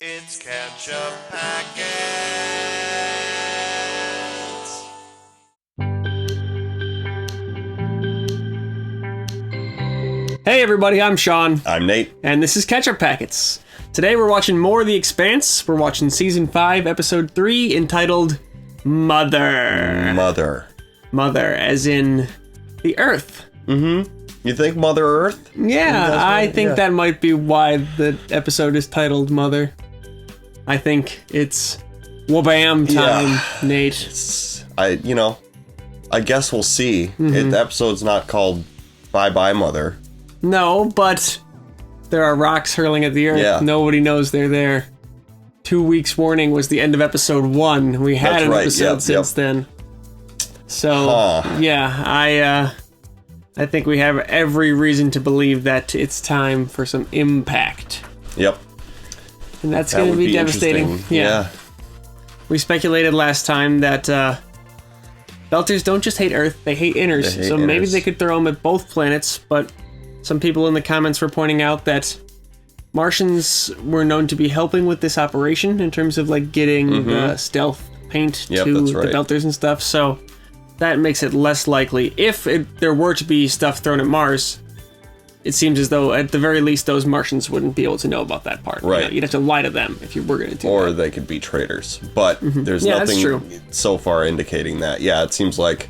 It's Ketchup Packets. Hey everybody, I'm Sean. I'm Nate. And this is Catch-Up Packets. Today we're watching more of The Expanse. We're watching Season 5, Episode 3, entitled Mother. Mother, as in the Earth. Mm-hmm. You think Mother Earth? Yeah, I think that might be why the episode is titled Mother. I think it's wabam time, Nate. I guess we'll see. The episode's not called Bye-Bye Mother. No, but there are rocks hurling at the Earth. Yeah. Nobody knows they're there. 2 weeks warning was the end of episode 1. We had an episode since then. So, yeah, I think we have every reason to believe that it's time for some impact. Yep. And that's going to be devastating. Yeah. We speculated last time that Belters don't just hate Earth, they hate Inners. So maybe they could throw them at both planets, but some people in the comments were pointing out that Martians were known to be helping with this operation in terms of like getting stealth paint to the Belters and stuff. So that makes it less likely. If there were to be stuff thrown at Mars, it seems as though at the very least those Martians wouldn't be able to know about that part. Right. You know, you'd have to lie to them if you were going to do that. Or they could be traitors. But there's nothing so far indicating that. Yeah, it seems like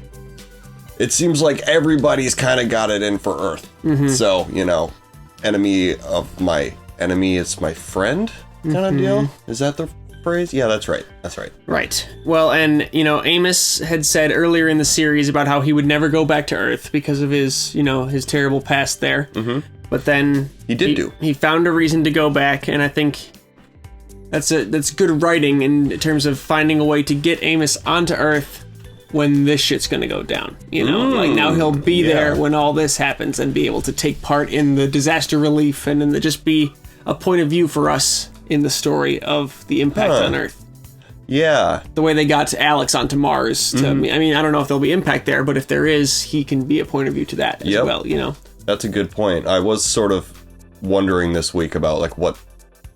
everybody's kind of got it in for Earth. So, enemy of my enemy is my friend kind of deal. Is that the phrase? Yeah, that's right. Right. Well, and, Amos had said earlier in the series about how he would never go back to Earth because of his, his terrible past there. But then he found a reason to go back, and I think that's good writing in terms of finding a way to get Amos onto Earth when this shit's gonna go down. Like now he'll be there when all this happens and be able to take part in the disaster relief and then just be a point of view for us in the story of the impact on Earth. Yeah. The way they got Alex onto Mars. I don't know if there'll be impact there, but if there is, he can be a point of view to that as well, That's a good point. I was sort of wondering this week about, like, what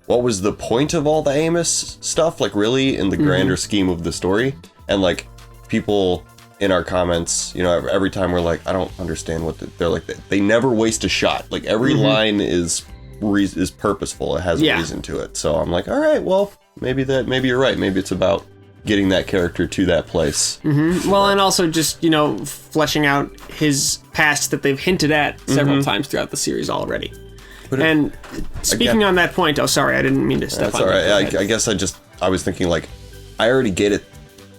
was the point of all the Amos stuff, like, really, in the grander scheme of the story? And, like, people in our comments, every time we're like, I don't understand what they're like. They never waste a shot. Like, every line is purposeful. It has a reason to it. So I'm like, all right, well, maybe you're right. Maybe it's about getting that character to that place. Well, and also just, fleshing out his past that they've hinted at several times throughout the series already. And speaking on that point, oh, sorry, I didn't mean to step on that. That's all right. I guess I was thinking, like, I already get it.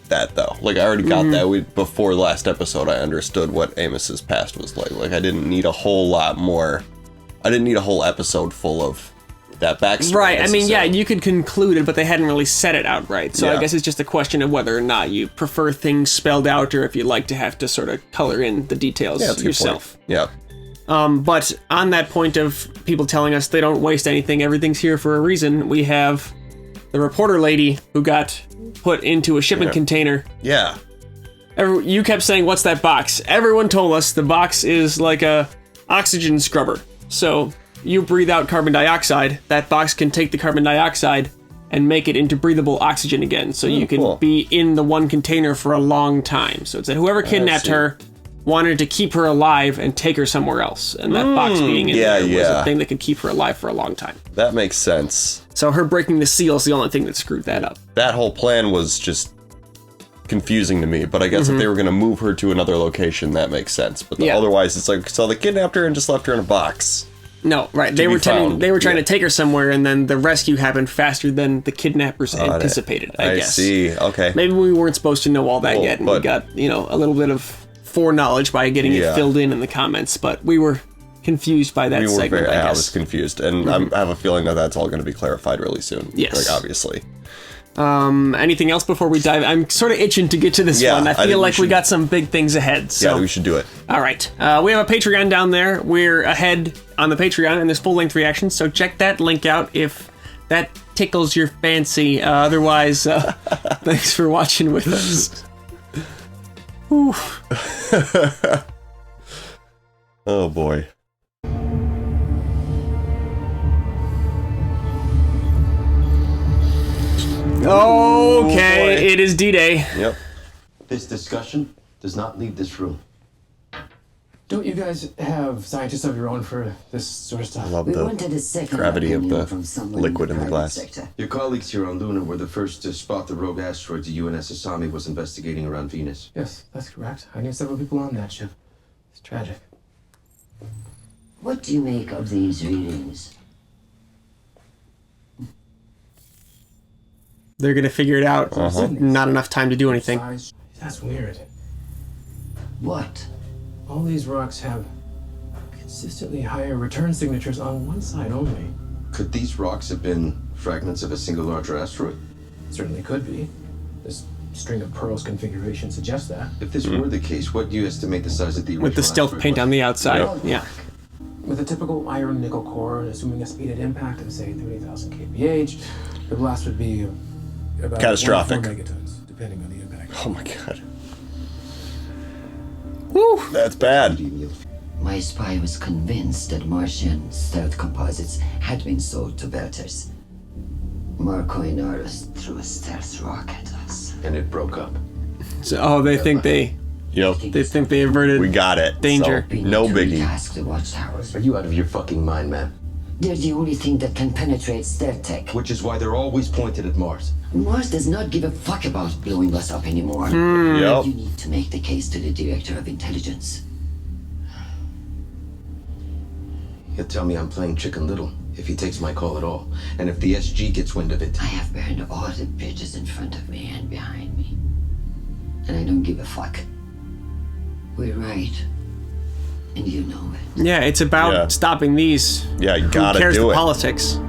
That though, like, I already got that. Before the last episode, I understood what Amos's past was like. Like, I didn't need a whole lot more. I didn't need a whole episode full of that backstory. Right. I mean, you could conclude it, but they hadn't really said it outright. So I guess it's just a question of whether or not you prefer things spelled out, or if you like to have to sort of color in the details yourself. Yeah. But on that point of people telling us they don't waste anything, everything's here for a reason, we have the reporter lady who got put into a shipping container. Yeah. You kept saying, what's that box? Everyone told us the box is like a oxygen scrubber. So you breathe out carbon dioxide, that box can take the carbon dioxide and make it into breathable oxygen again. So you can be in the one container for a long time. So it's that whoever kidnapped her wanted to keep her alive and take her somewhere else. And that box being in there was a thing that could keep her alive for a long time. That makes sense. So her breaking the seal is the only thing that screwed that up. That whole plan was just confusing to me, but I guess if they were going to move her to another location, that makes sense. But otherwise, it's like, so they kidnapped her and just left her in a box. No, right. They were trying to take her somewhere, and then the rescue happened faster than the kidnappers anticipated, I guess. I see. Okay. Maybe we weren't supposed to know all that yet, and we got, a little bit of foreknowledge by getting it filled in the comments, but we were confused by that segment, I guess. I was confused, and I have a feeling that that's all going to be clarified really soon. Yes. Like, obviously. Anything else before we dive? I'm sort of itching to get to this one. I feel like we got some big things ahead. So. Yeah, we should do it. All right. We have a Patreon down there. We're ahead on the Patreon, and there's full-length reactions, so check that link out if that tickles your fancy. Otherwise, thanks for watching with us. Oh, boy. Okay, it is D-Day. Yep. This discussion does not leave this room. Don't you guys have scientists of your own for this sort of stuff? I love We the wanted a second gravity of opinion the from someone liquid in the private glass. sector. Your colleagues here on Luna were the first to spot the rogue asteroids the UNS Asami was investigating around Venus. Yes, that's correct. I knew several people on that ship. It's tragic. What do you make of these readings? They're gonna figure it out. Not enough time to do anything. Size. That's weird. What? All these rocks have consistently higher return signatures on one side only. Could these rocks have been fragments of a single larger asteroid? Certainly could be. This string of pearls configuration suggests that. If this were the case, what do you estimate the size of the original With the stealth asteroid paint was? on the outside. Yep. Yeah. With a typical iron nickel core, and assuming a speed at impact of say 30,000 kph, the blast would be about Catastrophic. 1 to 4 megatons, depending on the impact. Oh my god. Woo! That's bad. My spy was convinced that Martian stealth composites had been sold to Belters. Marco Inaros threw a stealth rock at us. And it broke up. So, they think they Yep. think they averted We got it. danger. We need No to biggie. retask the watchtowers. Are you out of your fucking mind, man? They're the only thing that can penetrate stealth tech. Which is why they're always pointed at Mars. Mars does not give a fuck about blowing us up anymore. Yep. You need to make the case to the Director of Intelligence. He'll tell me I'm playing Chicken Little if he takes my call at all. And if the SG gets wind of it. I have burned all the bridges in front of me and behind me. And I don't give a fuck. We're right. And you know it. Yeah, it's about Yeah. stopping these. Yeah, you Who gotta cares do the it. politics?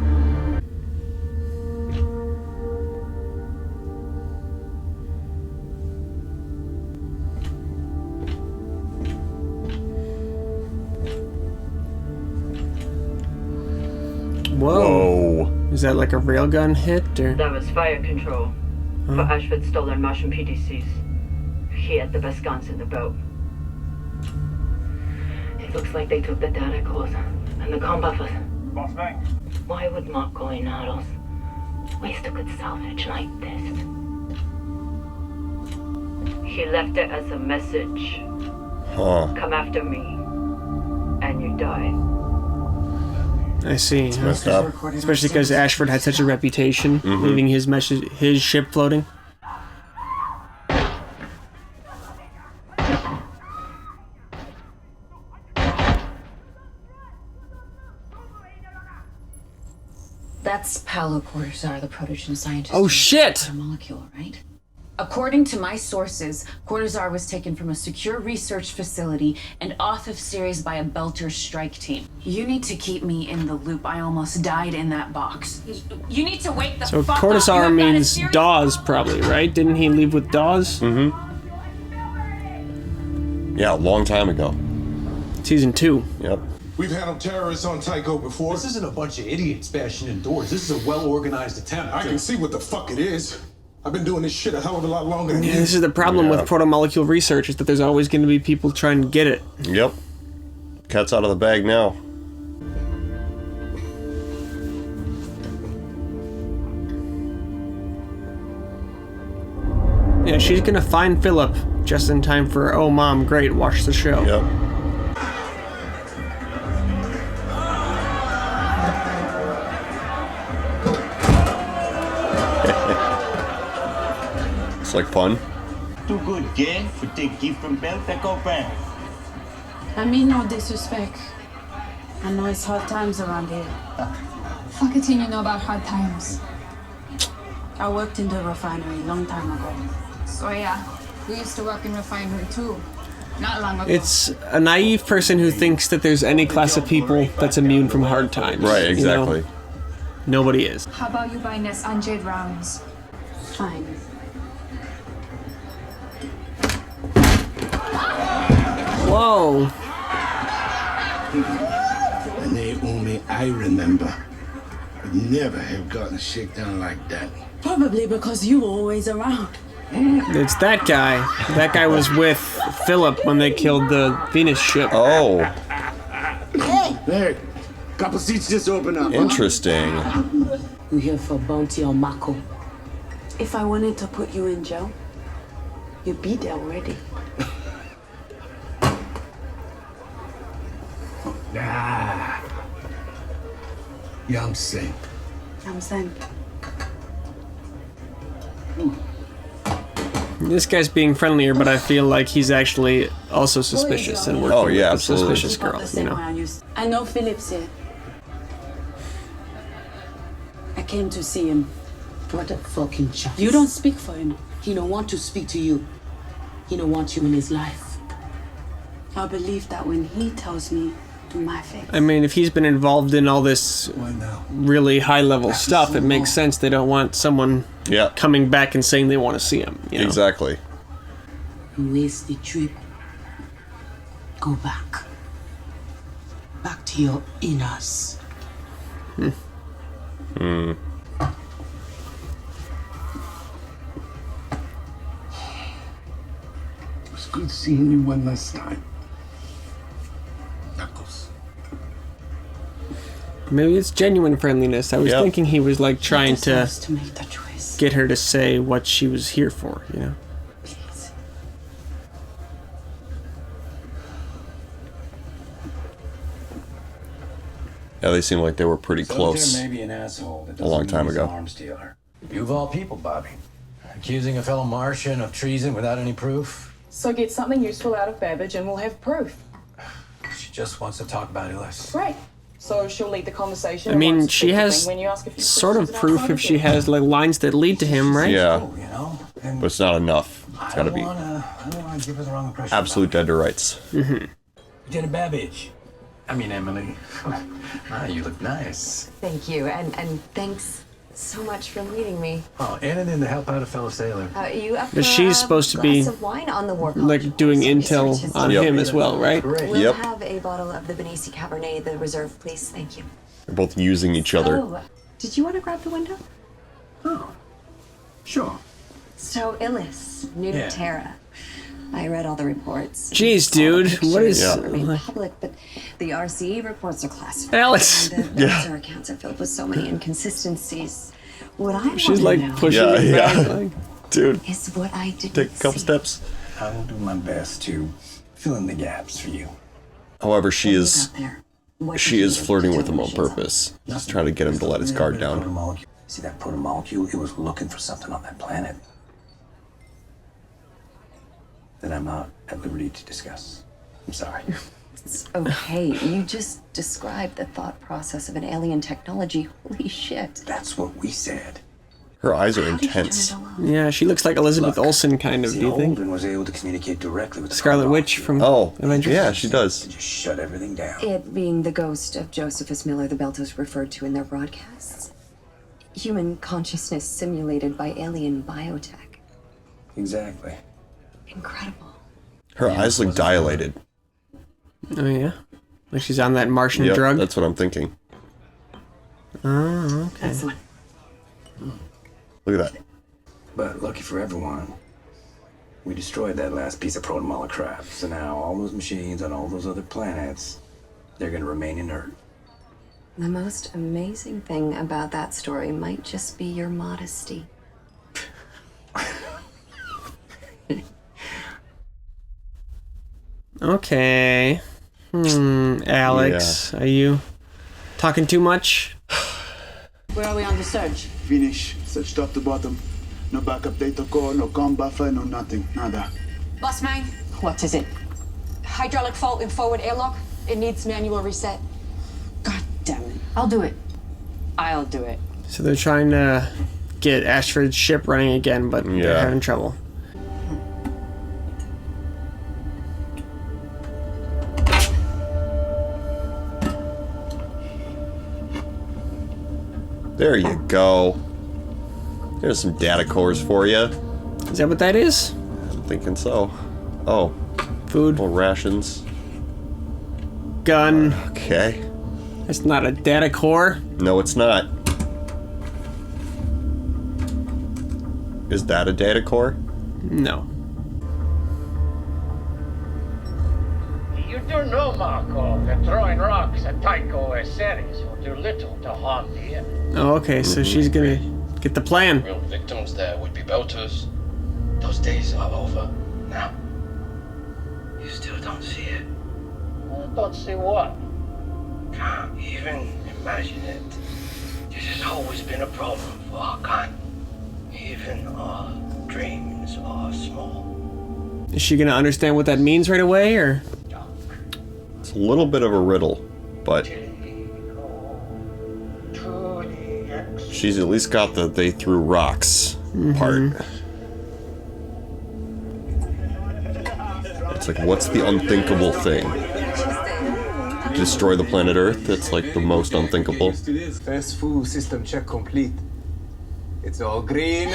Whoa. Whoa. Is that like a railgun hit or? That was fire control for Ashford stolen Martian PDCs. He had the best guns in the boat. It looks like they took the data cores and the gun buffers. Boss man. Why would Marco Inaros waste a good salvage like this? He left it as a message. Huh. Come after me, and you die. I see. Messed up. Especially because Ashford had such a reputation, leaving his ship floating. That's Paolo Cortazar, the protogen scientist. Oh, who shit! discovered the molecule, right? According to my sources, Cortazar was taken from a secure research facility and off of Ceres by a Belter strike team. You need to keep me in the loop. I almost died in that box. You need to wake the So fuck up. You Cortazar have got a means serious Dawes, problem. probably, right? Didn't he leave with Dawes? Yeah, a long time ago. Season 2. Yep. We've handled terrorists on Tycho before. This isn't a bunch of idiots bashing in doors. This is a well-organized attempt. I can see what the fuck it is. I've been doing this shit a hell of a lot longer than Yeah, you. this is the problem Yeah. with proto-molecule research, is that there's always going to be people trying to get it. Yep. Cat's out of the bag now. Yeah, she's going to find Philip just in time for, oh, Mom, great, watch the show. Yep. It's like fun. Too good, gang, for take gift from Belter Covert. I mean no disrespect. I know it's hard times around here. Fuck it, you know about hard times. I worked in the refinery a long time ago. So yeah, we used to work in refinery too. Not long ago. It's a naive person who thinks that there's any class of people that's immune from hard times. Right, you exactly. know? Nobody is. How about you buying us 100 rounds? Fine. Whoa. And only I remember. I'd never have gotten a shakedown like that. Probably because you were always around. It's that guy. That guy was with Philip when they killed the Venus ship. Oh, Hey, couple seats just open up. interesting. We're here for bounty on Mako. If I wanted to put you in jail, you'd be there already. Nah. Yeah, I'm safe. I'm saying. This guy's being friendlier, but I feel like he's actually also suspicious and working with the suspicious girl, you know. I know Philip's here. I came to see him. What a fucking chance. You don't speak for him. He don't want to speak to you. He don't want you in his life. I believe that when he tells me to my face. I mean, if he's been involved in all this really high-level stuff, it makes sense they don't want someone coming back and saying they want to see him. You know? Exactly. Waste the trip. Go back. Back to your inners. It was good seeing you one last time. Knuckles. Maybe it's genuine friendliness. I was thinking he was like trying to get her to say what she was here for, you know? Yeah, they seem like they were pretty close Solitaire may be an asshole, but a long time doesn't mean he's an ago. arms dealer. You of all people, Bobby. Accusing a fellow Martian of treason without any proof? So get something useful out of Babbage and we'll have proof. She just wants to talk about Illis. Great. So she'll lead the conversation. I mean, and she won't has speak when you ask a few sort of questions proof outside if she has like lines that lead to him, right? Yeah. You know? And But it's not enough. It's got to be I don't want to give her the wrong impression. absolute dead to rights. Lieutenant Babbage. I mean, Emily. You look nice. Thank you, and thanks so much for meeting me. Oh, and in to help out a fellow sailor. You up for But she's supposed to be glass of wine on the war like doing intel on him as well, right? We'll have a bottle of the Benassi Cabernet, the reserve, please. Thank you. They're both using each other. Oh, did you want to grab the window? Oh, sure. So, Illis, new to Yeah. Terra. I read all the reports. Jeez, dude, what is? Remain public, but the RCE reports are classified. Alex. And the user accounts are filled with so many inconsistencies. What I She's want like to know pushing it back. Like, dude, is what I didn't take a couple see. steps. I will do my best to fill in the gaps for you. However, she is What she is flirting with him on purpose. Just trying to get him to let his guard down. See that protomolecule? It was looking for something on that planet that I'm not at liberty to discuss. I'm sorry. It's okay. You just described the thought process of an alien technology. Holy shit. That's what we said. Her eyes are intense. Yeah, she looks like Elizabeth Olsen, kind of. See, Do you think? Holden was able to communicate directly with the Scarlet Witch from Avengers. Yeah, she does. Just shut everything down. It being the ghost of Josephus Miller, the Beltos referred to in their broadcasts. Human consciousness simulated by alien biotech. Exactly. Incredible. Her eyes look dilated. Oh yeah, like she's on that Martian Yep, drug. that's what I'm thinking. Oh, okay. Excellent. Look at that. But lucky for everyone, we destroyed that last piece of protomolecule crap. So now all those machines on all those other planets, they're gonna remain inert. The most amazing thing about that story might just be your modesty. Okay. Alex, are you talking too much? Where are we on the search? Finish. Search top to bottom. No backup data core, no com buffer, no nothing. Nada. Boss man, What is it? hydraulic fault in forward airlock. It needs manual reset. Damn it. I'll do it. I'll do it. So they're trying to get Ashford's ship running again, but they're Yeah. having trouble. There you go. There's some data cores for you. Is that what that is? I'm thinking so. Oh. Food. Little rations. Gun. Okay. It's not a data core. No, it's not. Is that a data core? No. You do know, Marco, that throwing rocks at Tycho Ceres will do little to harm the enemy. Oh, okay. So she's gonna Get the plan. Real victims there would be Belters. Those days are over now. You still don't see it. I don't see what. Can't even imagine it. This has always been a problem for our kind. Even our dreams are small. Is she gonna understand what that means right away, or? It's a little bit of a riddle, but she's at least got the they threw rocks part. It's like, what's the unthinkable thing? Destroy the planet Earth? That's like the most unthinkable. First full system check complete. It's all green.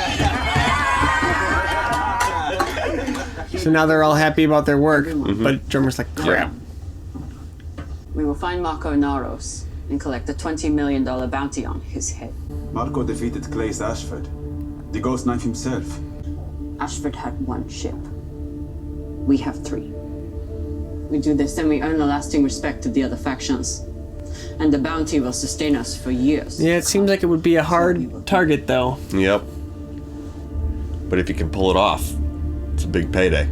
So now they're all happy about their work, but Drummer's like, crap. We will find Marco Naros and collect a $20 million bounty on his head. Marco defeated Clay's Ashford, the ghost knife himself. Ashford had one ship. We have 3. We do this, then we earn the lasting respect of the other factions. And the bounty will sustain us for years. Yeah, it seems like it would be a hard target, though. Yep. But if you can pull it off, it's a big payday.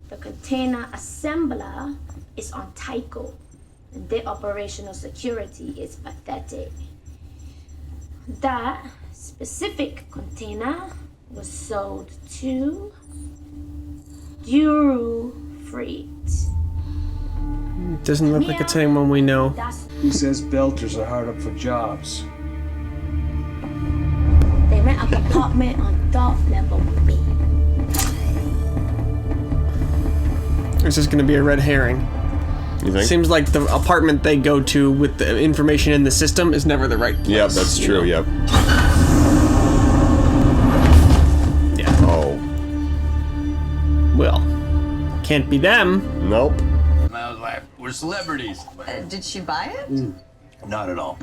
The container assembler is on Tycho. And their operational security is pathetic. That specific container was sold to Duru Freight. It doesn't look like it's anyone we know. Who says Belters are hard up for jobs? They rent a compartment on top level B. This is going to be a red herring. You think? Seems like the apartment they go to with the information in the system is never the right place. Yep, that's true, yep. Yeah. Oh. Well, can't be them. Nope. I was like, we're celebrities. Did she buy it? Not at all.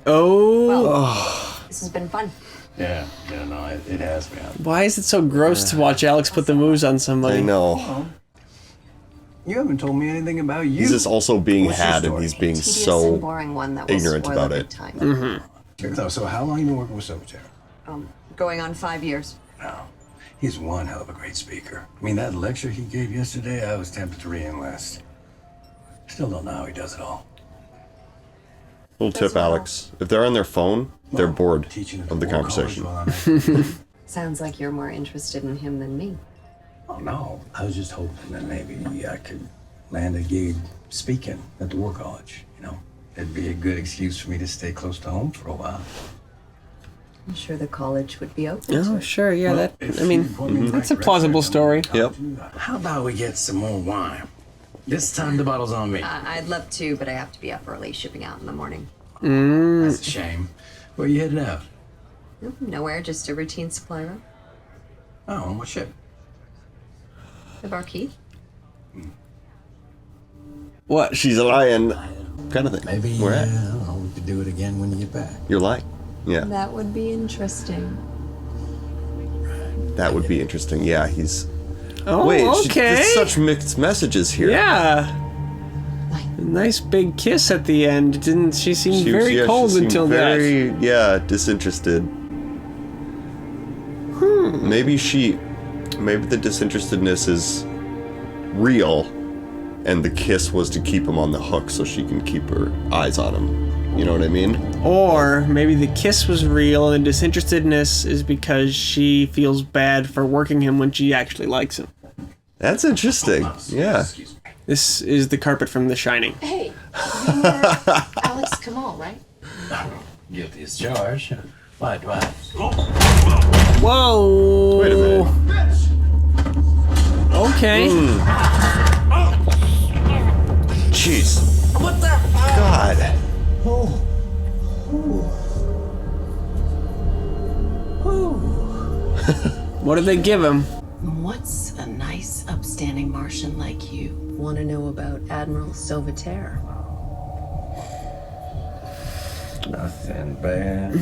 Oh. This has been fun. Yeah, no, it has been. Why is it so gross to watch Alex put the moves on somebody? I know. You haven't told me anything about you. He's just also being What's your had, and story? he's being Tedious so and boring one that will ignorant spoil about a it. good time. So how long you been working with Silverchair? Going on 5 years. No. He's one hell of a great speaker. I mean, that lecture he gave yesterday, I was tempted to re-enlist. Still don't know how he does it all. Little tip, Alex. If they're on their phone, they're bored of the conversation. Sounds like you're more interested in him than me. Oh, no. I was just hoping that maybe I could land a gig speaking at the War College, you know? It'd be a good excuse for me to stay close to home for a while. I'm sure the college would be open. Oh, sure, yeah, Well, I mean, that's a plausible story. Yep. How about we get some more wine? This time the bottle's on me. I'd love to, but I have to be up early shipping out in the morning. That's a shame. Where you headed out? Nowhere, just a routine supply run. Oh, on what ship? The Barkeith. What? She's a lion. Kind of thing. Maybe Where at? I don't know, we could do it again when you get back. You're lying. Yeah. That would be interesting. That would be interesting. Yeah, he's... Oh, Wait, okay. there's such mixed messages here. Yeah. A nice big kiss at the end. Didn't she seem very cold she seemed until very, that? Yeah, disinterested. Maybe the disinterestedness is real, and the kiss was to keep him on the hook so she can keep her eyes on him. You know what I mean? Or maybe the kiss was real and the disinterestedness is because she feels bad for working him when she actually likes him. That's interesting. Yeah. This is the carpet from The Shining. Hey, Alex Kamal, right? Guilty as charged. Why? Whoa! Wait a minute. Okay. Jeez. What the? God. What did they give him? What's a nice, upstanding Martian like you want to know about Admiral Silverchair? Nothing bad.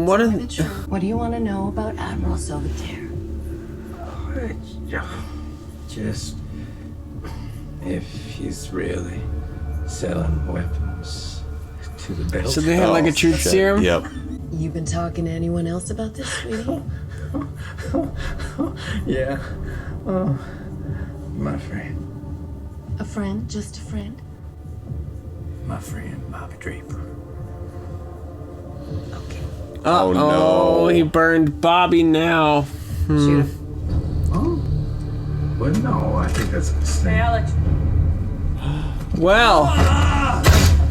What do you want to know about Admiral Silverchair? Just if he's really selling weapons To the belt. So they had like a truth serum? Yep. You been talking to anyone else about this, sweetie? Yeah. Oh, my friend. A friend? Just a friend? My friend, Bobby Draper. Oh, no. He burned Bobby now. Shoot him. Well, no, I think that's a mistake. Hey, Alex. Well.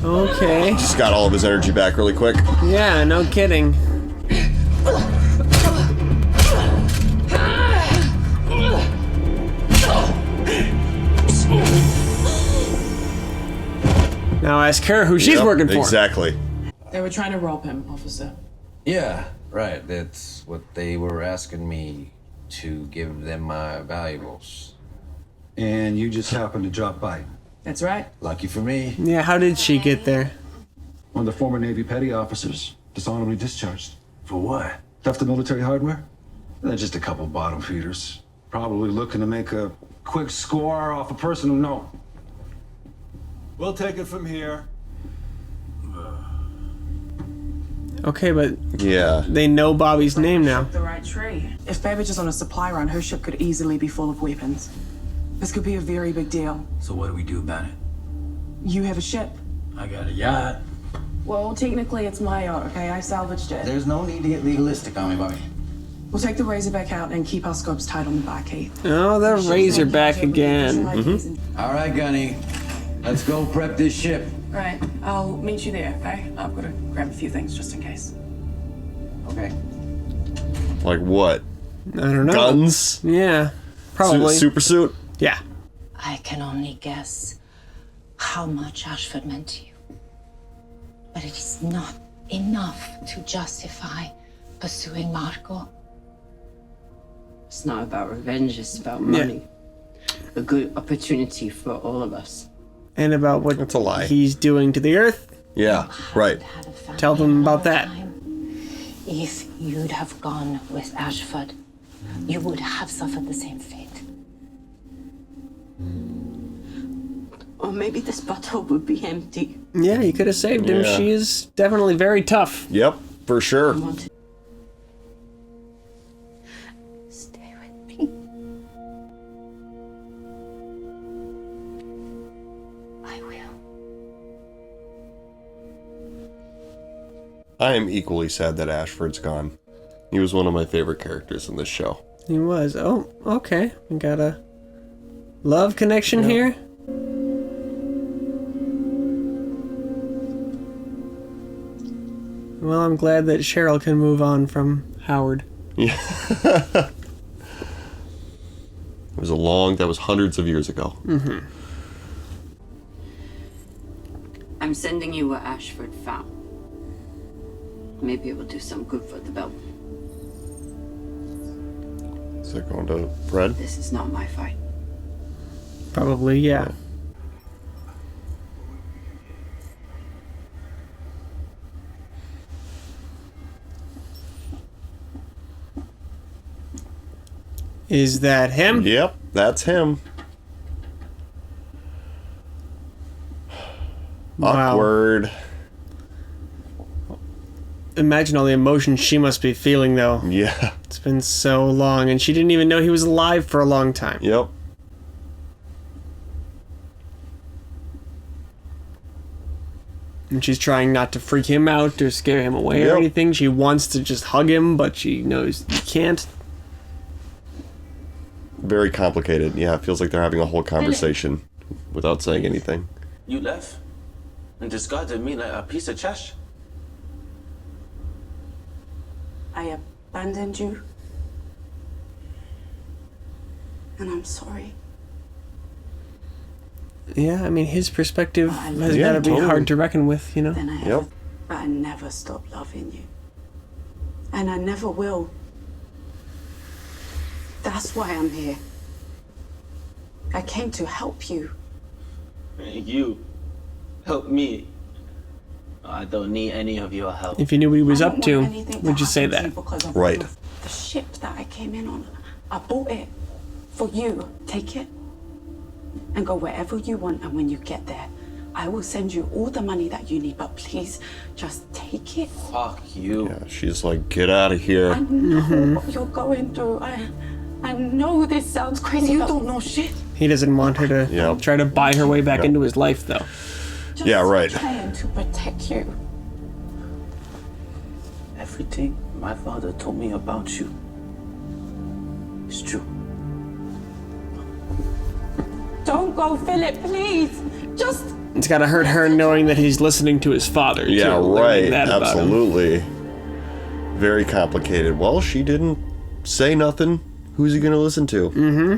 Okay. Just got all of his energy back really quick. Yeah, no kidding. Now ask her who she's working for. Exactly. They were trying to rob him, officer. Yeah, right. That's what they were asking me to give them my valuables. And you just happened to drop by. That's right. Lucky for me. Yeah, how did she get there? One of the former Navy petty officers, dishonorably discharged. For what? Theft of military hardware? They're just a couple bottom feeders. Probably looking to make a quick score off a person who knows. We'll take it from here. Okay, but yeah, they know Bobby's name now. The right tree. If Babbage is on a supply run, her ship could easily be full of weapons. This could be a very big deal. So what do we do about it? You have a ship. I got a yacht. Well, technically it's my yacht, okay? I salvaged it. There's no need to get legalistic on me, Bobby. We'll take the Razorback out and keep our scopes tight on the bar key. Oh, the Razorback again. All right, Gunny. Let's go prep this ship. Right, I'll meet you there, okay? I've got to grab a few things just in case. Okay. Like what? I don't know. Guns? Yeah, probably. Super suit? Yeah. I can only guess how much Ashford meant to you. But it is not enough to justify pursuing Marco. It's not about revenge, it's about money. A good opportunity for all of us. And about what That's a lie. he's doing to the Earth. Yeah, right. Tell them about that. If you'd have gone with Ashford, you would have suffered the same fate. Or maybe this bottle would be empty. Yeah, you could have saved him. Yeah. She is definitely very tough. Yep, for sure. Stay with me. I will. I am equally sad that Ashford's gone. He was one of my favorite characters in this show. He was. Oh, okay. We got a love connection here. Well, I'm glad that Cheryl can move on from Howard. Yeah. That was hundreds of years ago. Mm-hmm. I'm sending you what Ashford found. Maybe it will do some good for the belt. Is that going to Fred? This is not my fight. Probably, yeah. Is that him? Yep, that's him. Wow. Awkward. Imagine all the emotions she must be feeling, though. Yeah. It's been so long, and she didn't even know he was alive for a long time. Yep. And she's trying not to freak him out or scare him away or anything. She wants to just hug him, but she knows you can't. Very complicated. Yeah, it feels like they're having a whole conversation without saying anything. You left and discarded me like a piece of trash. I abandoned you. And I'm sorry. Yeah, I mean, his perspective has got to be hard to reckon with, you know? But I never stopped loving you. And I never will. That's why I'm here. I came to help you. You help me. I don't need any of your help. If you knew what he was up to, would you say that? Right. The ship that I came in on, I bought it for you. Take it and go wherever you want. And when you get there, I will send you all the money that you need, but please just take it. Fuck you. Yeah, she's like, get out of here. I know what you're going through. I know this sounds crazy. You don't know shit. He doesn't want her to try to buy her way back into his life, though. Just yeah, right. trying to protect you. Everything my father told me about you is true. Don't go, Philip, please. Just. It's gotta hurt her knowing that he's listening to his father. Yeah, too, right. About Absolutely. Very complicated. Well, she didn't say nothing. Who's he gonna listen to? Mm-hmm.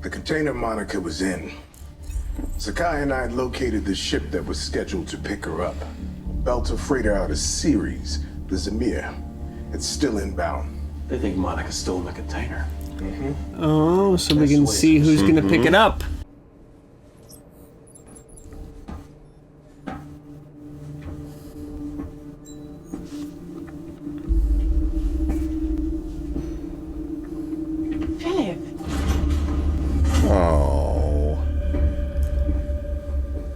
The container Monica was in. Sakai and I located the ship that was scheduled to pick her up. Belter freighter out of Ceres, the Zamir. It's still inbound. They think Monica stole the container. Oh, so we can see who's gonna pick it up. Philip. Oh.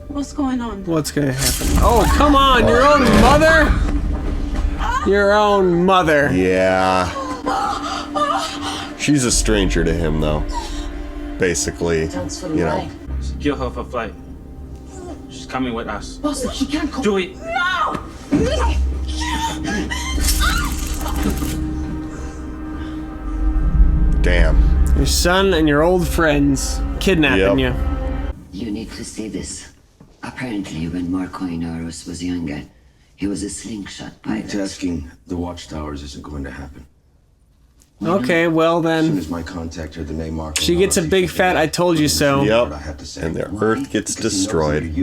What's going on? What's gonna happen? Oh, come on! Your own mother? Your own mother. Yeah. She's a stranger to him, though. Basically, you know. Secure her for flight. She's coming with us. Boss, she can't come. Do it. No! Damn. Your son and your old friends kidnapping you. You need to see this. Apparently, when Marco Inaros was younger, he was a slingshot pilot. Tasking the watchtowers isn't going to happen. Okay, well As then. soon as my contact heard the name Marco, She gets a big fat I told you so. Yep. And the Earth gets destroyed.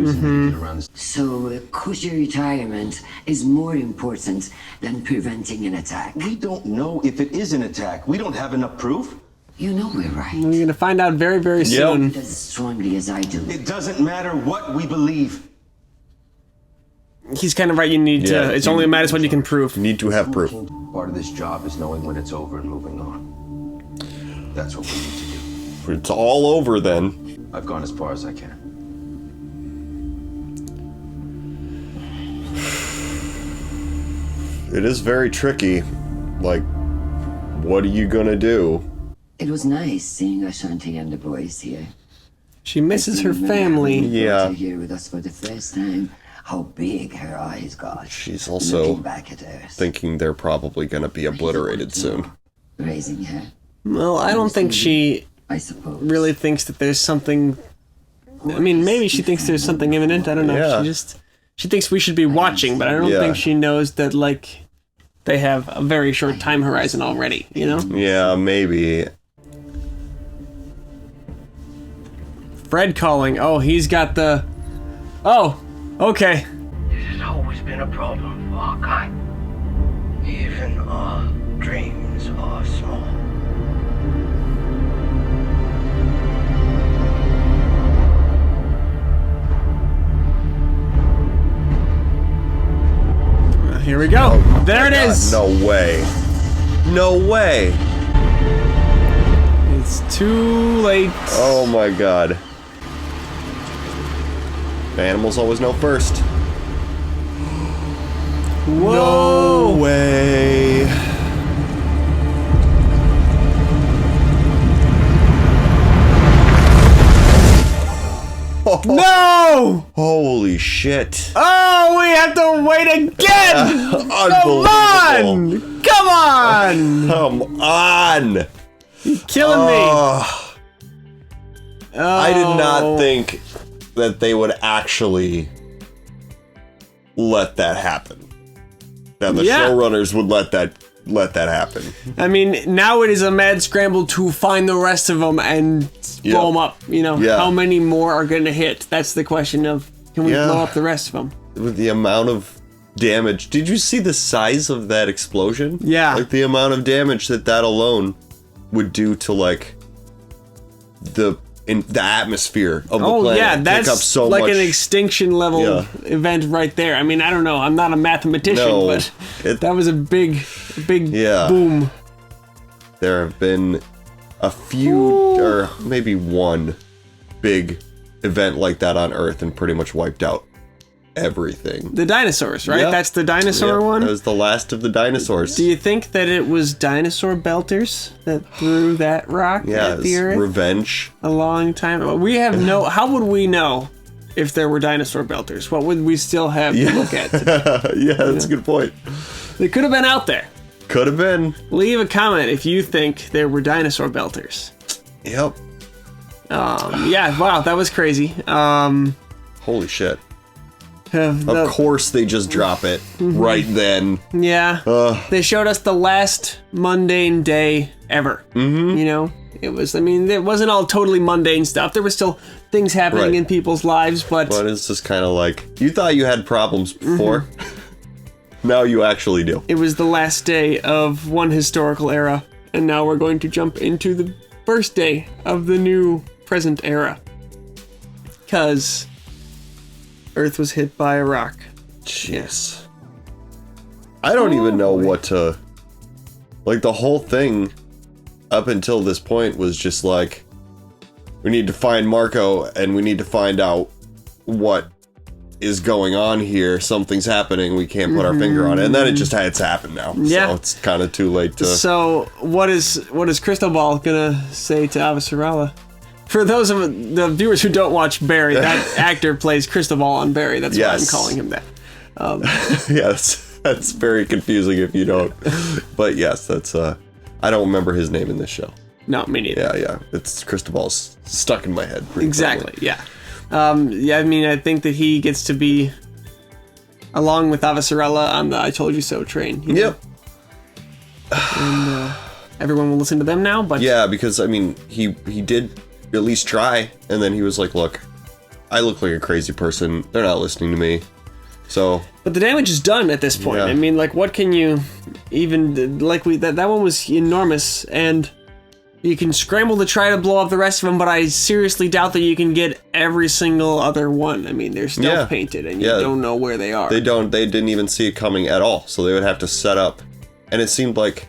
So, Kushi retirement is more important than preventing an attack. We don't know if it is an attack. We don't have enough proof. You know we're right. We're gonna find out very, very soon. As strongly as I do. It doesn't matter what we believe. He's kind of right. You need to. It's only a matter of what you can prove. Need to have proof. Part of this job is knowing when it's over and moving on. That's what we need to do. It's all over then. I've gone as far as I can. It is very tricky. Like, what are you gonna do? It was nice seeing Ashanti and the boys here. She misses her family. Yeah. Here with us for the first time. How big her eyes got. She's also looking back at Earth, thinking they're probably gonna be obliterated soon. raising her. Well, I don't think she really thinks that there's something. I mean, maybe she thinks there's something imminent. I don't know. Yeah. She thinks we should be watching, but I don't think she knows that like they have a very short time horizon already. You know? Yeah, maybe. Fred calling. Oh, he's got the. Oh, okay. This has always been a problem for our kind. Even our dreams are small. Here we go. Oh, there it is. No way. No way. It's too late. Oh my god. The animals always know first. Whoa. No way. No! Holy shit. Oh, we have to wait again! Come on! Come on! Come on! You're killing me! I did not think that they would actually let that happen. That the showrunners would let that happen. I mean, now it is a mad scramble to find the rest of them and blow them up. You know, how many more are going to hit? That's the question of, can we blow up the rest of them? With the amount of damage. Did you see the size of that explosion? Yeah. Like the amount of damage that alone would do to like the atmosphere of the planet. Oh yeah, Pick that's up so like much, an extinction level event right there. I mean, I don't know. I'm not a mathematician, but that was a big boom. There have been a few, or maybe one big event like that on Earth and pretty much wiped out everything. The dinosaurs, right? Yep. That's the dinosaur Yep, one? That was the last of the dinosaurs. Do you think that it was dinosaur belters that threw that rock at the Earth? Revenge. A long time ago. We have no... How would we know if there were dinosaur belters? What would we still have to look at today? Yeah, that's a good point. They could have been out there. Could have been. Leave a comment if you think there were dinosaur belters. Yep. Yeah, wow, that was crazy. Holy shit. Of course they just drop it right then. Yeah. They showed us the last mundane day ever. You know? It was, I mean, it wasn't all totally mundane stuff. There were still things happening in people's lives, but... But it's just kind of like, you thought you had problems before. Now you actually do. It was the last day of one historical era, and now we're going to jump into the first day of the new present era. Because Earth was hit by a rock. Jeez. I don't even know what to... Like, the whole thing up until this point was just like, we need to find Marco, and we need to find out what is going on here. Something's happening. We can't put our finger on it. And then it's happened now. Yeah. So it's kind of too late to... So what is Crystal Ball gonna say to Avasarala? For those of the viewers who don't watch Barry, that actor plays Crystal Ball on Barry. That's why I'm calling him that. Yes, that's very confusing if you don't. But yes, that's... I don't remember his name in this show. No, me neither. Yeah. It's Crystal Ball's stuck in my head. Exactly, yeah. Yeah, I mean, I think that he gets to be along with Avasarala on the I Told You So train. You know? Yep. And everyone will listen to them now, but... Yeah, because, I mean, he did at least try, and then he was like, look, I look like a crazy person. They're not listening to me. So... But the damage is done at this point. Yeah. I mean, like, what can you even... Like, that one was enormous, and... You can scramble to try to blow up the rest of them, but I seriously doubt that you can get every single other one. I mean, they're stealth painted, and you don't know where they are. They didn't even see it coming at all, so they would have to set up. And it seemed like,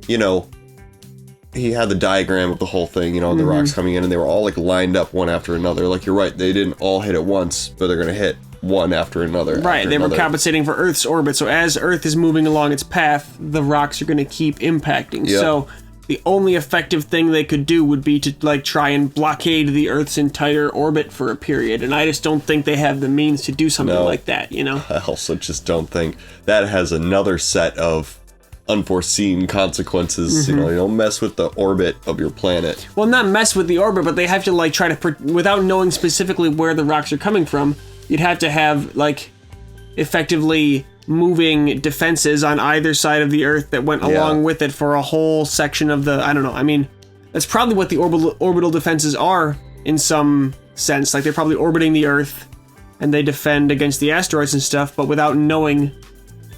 you know, he had the diagram of the whole thing, you know, the rocks coming in, and they were all, like, lined up one after another. Like, you're right, they didn't all hit at once, but they're going to hit one after another. Right, they were compensating for Earth's orbit, so as Earth is moving along its path, the rocks are going to keep impacting. Yep. So... The only effective thing they could do would be to, like, try and blockade the Earth's entire orbit for a period, and I just don't think they have the means to do something like that, you know? I also just don't think that has another set of unforeseen consequences. You know, you don't mess with the orbit of your planet. Well, not mess with the orbit, but they have to, like, try to... Without knowing specifically where the rocks are coming from, you'd have to have, like, effectively... moving defenses on either side of the Earth that went along with it for a whole section of the... I don't know. I mean, that's probably what the orbital defenses are in some sense. Like, they're probably orbiting the Earth and they defend against the asteroids and stuff, but without knowing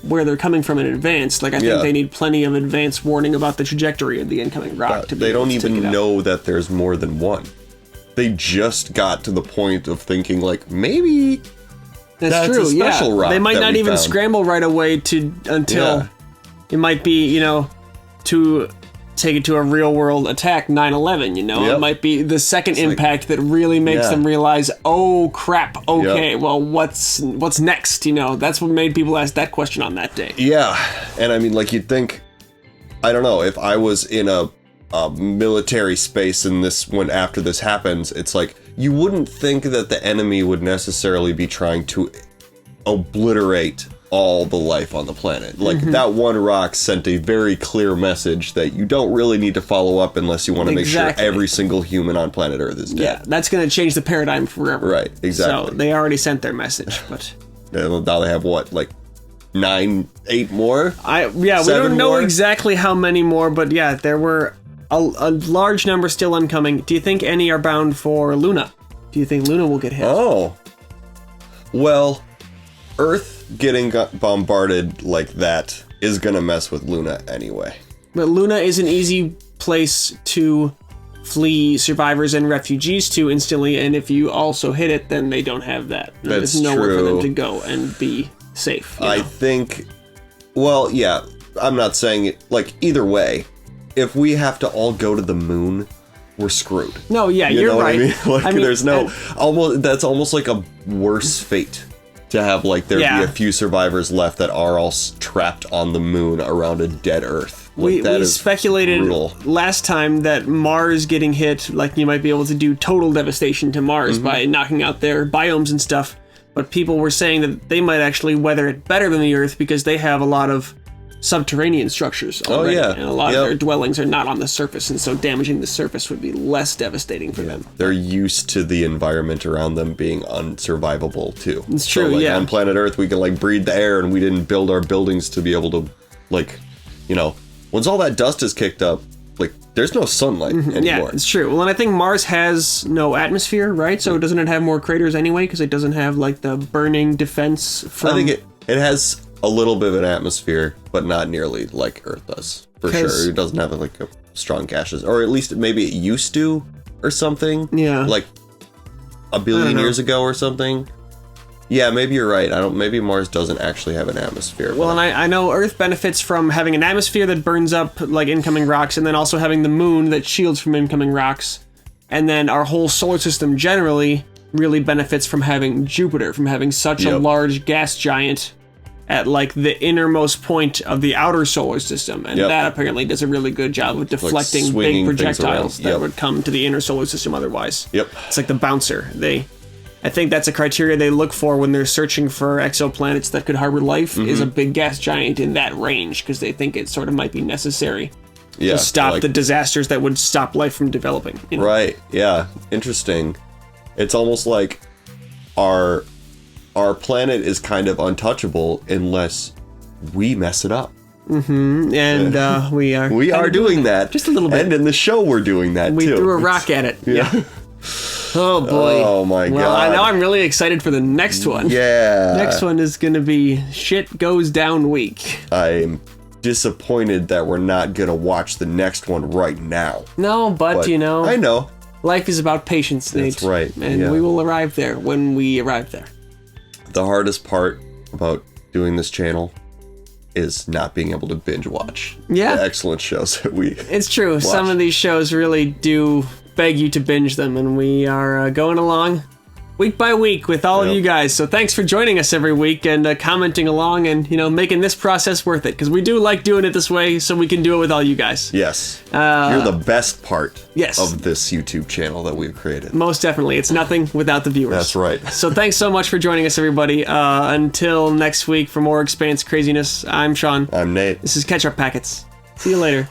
where they're coming from in advance. Like, I think they need plenty of advance warning about the trajectory of the incoming rock. They don't even know that there's more than one. They just got to the point of thinking, like, maybe... That's true, a special rock they might not even found. scramble right away until it might be, you know, to take it to a real world attack, 9/11, you know? It might be the second impact that really makes them realize, oh crap, okay, well what's next, you know? That's what made people ask that question on that day. Yeah, and I mean, like, you'd think, I don't know, if I was in a military space and after this happens, it's like, you wouldn't think that the enemy would necessarily be trying to obliterate all the life on the planet. Like, that one rock sent a very clear message that you don't really need to follow up unless you want to make sure every single human on planet Earth is dead. Yeah, that's going to change the paradigm forever. Right, exactly. So, they already sent their message, but... Now they have, what, like, 8 more? We don't know exactly how many more, but yeah, there were... A large number still incoming. Do you think any are bound for Luna? Do you think Luna will get hit? Oh. Well, Earth getting bombarded like that is going to mess with Luna anyway. But Luna is an easy place to flee survivors and refugees to instantly, and if you also hit it, then they don't have that. That's There's nowhere for them true. to go and be safe. You know? I think... Well, yeah, I'm not saying it... Like, either way... If we have to all go to the moon, we're screwed. No, yeah, you you're know right. What I mean? Like, there's no... That's almost like a worse fate To have, like, there be Yeah. a few survivors left that are all trapped on the moon around a dead Earth. Like, We speculated brutal. last time that Mars getting hit, like you might be able to do total devastation to Mars by knocking out their biomes and stuff. But people were saying that they might actually weather it better than the Earth because they have a lot of subterranean structures already. Oh, yeah. And a lot of their dwellings are not on the surface, and so damaging the surface would be less devastating for them. They're used to the environment around them being unsurvivable, too. It's true, so, like, yeah. on planet Earth, we can, like, breathe the air, and we didn't build our buildings to be able to, like, you know, once all that dust is kicked up, like, there's no sunlight anymore. Yeah, it's true. Well, and I think Mars has no atmosphere, right? So doesn't it have more craters anyway? Because it doesn't have, like, the burning defense from... I think it has a little bit of an atmosphere, but not nearly like Earth does, for sure. It doesn't have, like, a strong gases, or at least maybe it used to, or something. Yeah. Like, a billion years ago or something. Yeah, maybe you're right. Maybe Mars doesn't actually have an atmosphere. Well, and I know Earth benefits from having an atmosphere that burns up, like, incoming rocks, and then also having the moon that shields from incoming rocks. And then our whole solar system generally really benefits from having Jupiter, from having such a large gas giant at, like, the innermost point of the outer solar system. And that apparently does a really good job of deflecting big projectiles that would come to the inner solar system otherwise. It's like the bouncer. I think that's a criteria they look for when they're searching for exoplanets that could harbor life, is a big gas giant in that range, because they think it sort of might be necessary to stop the disasters that would stop life from developing. You know? Right, yeah. Interesting. It's almost like our planet is kind of untouchable unless we mess it up. And we are... We are doing that. Just a little bit. And in the show, we're doing that, we too. We threw a rock at it. Yeah. Oh boy. Oh my god. Well, now I'm really excited for the next one. Yeah. Next one is going to be Shit Goes Down Week. I'm disappointed that we're not going to watch the next one right now. No, but you know. I know. Life is about patience, Nate. That's right. And we will arrive there when we arrive there. The hardest part about doing this channel is not being able to binge watch the excellent shows that we It's true. watch. Some of these shows really do beg you to binge them, and we are going along week by week with all of you guys. So thanks for joining us every week and commenting along and, you know, making this process worth it, because we do like doing it this way so we can do it with all you guys. Yes. You're the best part of this YouTube channel that we've created. Most definitely. It's nothing without the viewers. That's right. So thanks so much for joining us, everybody. Until next week for more Expanse craziness, I'm Sean. I'm Nate. This is Catch Up Packets. See you later.